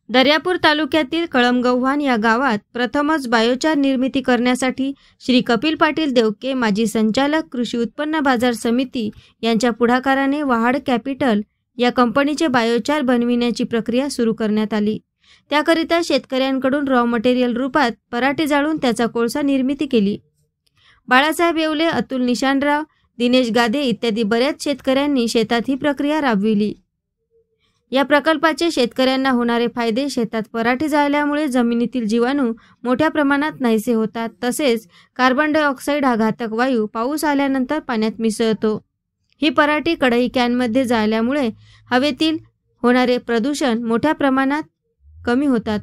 दर्यापूर तालुक्यातील कळमगव्हाण या गावात प्रथमच बायोचार निर्मिती करण्यासाठी श्री कपिल पाटील देवके, माजी संचालक कृषी उत्पन्न बाजार समिती यांच्या पुढाकाराने वहाड कॅपिटल या कंपनीचे बायोचार बनविण्याची प्रक्रिया सुरू करण्यात आली। त्याकरिता शेतकऱ्यांकडून रॉ मटेरियल रूपात पराठी जाळून त्याचा कोळसा निर्मिती केली। बाळासाहेब येवले, अतुल निशानराव, दिनेश गादे इत्यादी बऱ्याच शेतकऱ्यांनी शेतात ही प्रक्रिया राबविली। या प्रकल्पाचे शेतकऱ्यांना होणारे फायदे: शेतात पराठी जाळल्यामुळे जमिनीतील जीवाणू मोठ्या प्रमाणात नाहीसे होतात, तसेच कार्बन डायऑक्साईड हा घातक वायू पाऊस आल्यानंतर पाण्यात मिसळतो। ही पराठी कढई कॅनमध्ये जाळल्यामुळे हवेतील होणारे प्रदूषण मोठ्या प्रमाणात कमी होतात।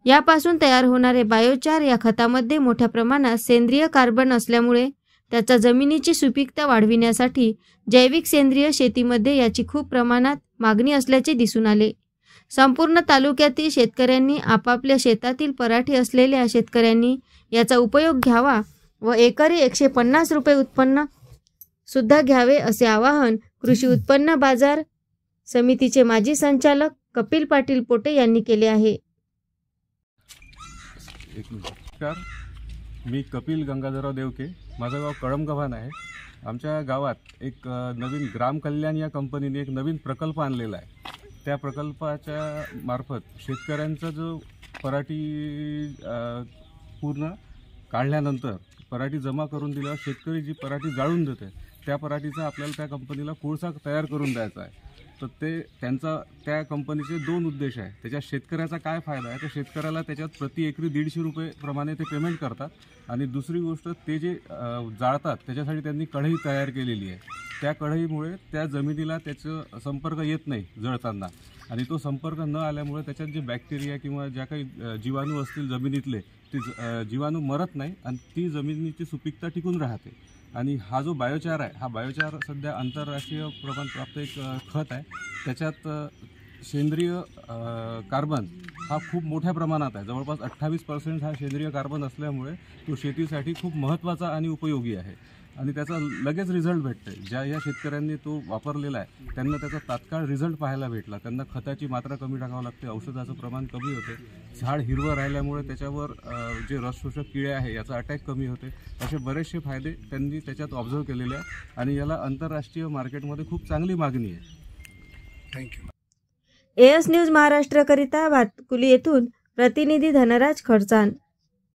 यापासून तयार होणारे बायोचार या खतामध्ये मोठ्या प्रमाणात सेंद्रिय कार्बन असल्यामुळे त्याचा जमिनीची सुपीकता वाढविण्यासाठी जैविक सेंद्रिय शेतीमध्ये याची खूप प्रमाणात मागणी असल्याचे दिसून आले। संपूर्ण तालुक्यातील शेतकऱ्यांनी आपापल्या शेतातील पराठी असलेल्या शेतकऱ्यांनी याचा उपयोग घ्यावा व एकरी 150 रुपये उत्पन्न सुद्धा घ्यावे असे आवाहन कृषी उत्पन्न बाजार समितीचे माजी संचालक कपिल पाटील पोटे यांनी केले आहे। मी कपिल गंगाधरराव देवके, माझं गाव कळमगव्हाण आहे। आमच्या गावात एक नवीन ग्राम कल्याण या कंपनीने एक नवीन प्रकल्प आणलेला आहे। त्या प्रकल्पाच्या मार्फत शेतकऱ्यांचा जो पराठी पूर्ण काढल्यानंतर पराठी जमा करून दिल्यावर शेतकरी जी पराठी जाळून देते त्या पराठीचा आपल्याला त्या कंपनीला कोळसा तयार करून द्यायचा आहे। तर त्या कंपनीचे 2 उद्देश आहे। त्याच्या शेतकऱ्याचा काय फायदा आहे, तर शेतकऱ्याला त्याच्यात प्रति एकरी 150 रुपये प्रमाणे ते पेमेंट करतात आणि दुसरी गोष्ट ते जे जाळतात त्याच्यासाठी त्यांनी कढई तयार केलेली आहे। त्या कढईमुळे त्या जमिनीला त्याचं संपर्क येत नाही जळताना, आणि तो संपर्क न आल्यामुळे त्याच्यात जे बॅक्टेरिया किंवा ज्या काही जीवाणू असतील जमिनीतले ते जीवाणू मरत नाही आणि ती जमिनीची सुपीकता टिकून राहते। आणि हा जो बायोचार आहे, हा बायोचार सध्या आंतरराष्ट्रीय प्रमाणप्राप्त एक खत आहे। त्याच्यात सेंद्रिय कार्बन हा खूप मोठ्या प्रमाणात आहे, जवळपास 28% हा सेंद्रिय कार्बन असल्यामुळे तो शेतीसाठी खूप महत्त्वाचा आणि उपयोगी आहे आणि त्याचा लगेच रिझल्ट भेटते। या शेतकऱ्यांनी तो वापरलेला आहे त्यांना त्याचा तात्काळ रिझल्ट पाहायला भेटला। त्यांना खताची मात्रा कमी टाकावं लागते, औषधाचं प्रमाण कमी होते, झाड हिरवं राहिल्यामुळे त्याच्यावर जे रसशोषक किडे आहे याचा अटॅक कमी होते। असे बरेचसे फायदे त्यांनी त्याच्यात ऑब्झर्व केलेले आहेत आणि याला आंतरराष्ट्रीय मार्केटमध्ये खूप चांगली मागणी आहे। थँक्यू। एएस न्यूज महाराष्ट्रकरिता भातकुली येथून प्रतिनिधी धनराज खडचान।